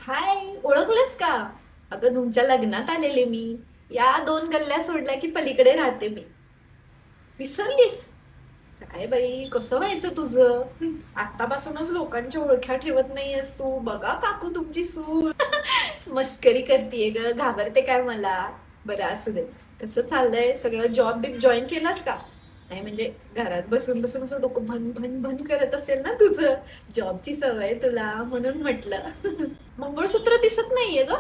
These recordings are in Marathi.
हाय, ओळखलंस का? अगं तुमच्या लग्नात आलेले मी. या 2 गल्ल्या सोडल्या की पलीकडे राहते मी. विसरलीस? काय बाई, कसं व्हायचं तुझं? आतापासूनच लोकांच्या ओळख्या ठेवत नाहीयेस तू. बघा काकू तुमची सून. मस्करी करतीये ग, घाबरते काय मला? बरं असू दे. कसं चाललंय सगळं? जॉब बिब जॉईन केलास का? नाही म्हणजे घरात बसून बसून असं डोकं भन भन भन करत असेल ना तुझं. जॉबची सवय तुला म्हणून म्हटलं. मंगळसूत्र दिसत नाहीये ग.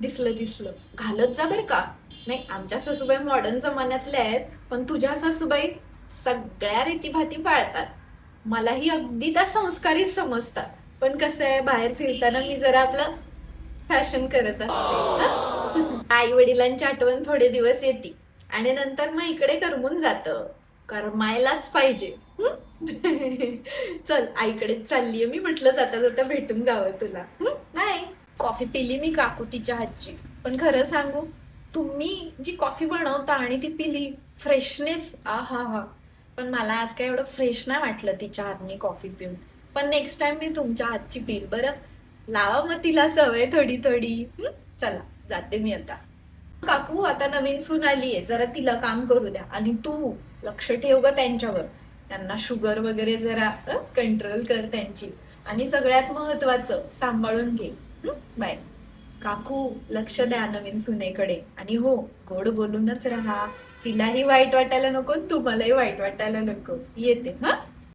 दिसलं दिसलं, घालत जा बर का. नाही, आमच्या सासूबाई मॉडर्न जमान्यातल्या आहेत, पण तुझ्या सासूबाई सगळ्या रीतीभाती पाळतात. मलाही अगदी त्या संस्कारीच समजतात. पण कसं आहे, बाहेर फिरताना मी जरा आपलं फॅशन करत असते. आई वडिलांची आठवण थोडे दिवस येते आणि नंतर मग इकडे करमून जातं. करमायलाच पाहिजे. चल, आईकडेच चाललीये मी, म्हटलं जाता जाता भेटून जावं तुला. नाही, कॉफी पिली मी काकू तिच्या हातची. पण खरं सांगू, तुम्ही जी कॉफी बनवता आणि ती पिली, फ्रेशनेस आ हा हा. पण मला आज काय एवढं फ्रेश नाही वाटलं तिच्या हातनी कॉफी पिऊन. पण नेक्स्ट टाइम मी तुमच्या हातची पिल बरं. लावा मग तिला सवय थोडी थोडी. चला, जाते मी आता. काकू, आता नवीन सून आलीये, जरा तिला काम करू द्या. आणि तू लक्ष ठेव ग त्यांच्यावर. त्यांना शुगर वगैरे जरा कंट्रोल कर त्यांची. आणि सगळ्यात महत्वाचं, सांभाळून घे. बाय. काकू, लक्ष द्या नवीन सुनेकडे. आणि हो, गोड बोलूनच राहा. तिलाही वाईट वाटायला नको, तुम्हालाही वाईट वाटायला नको. येते हा.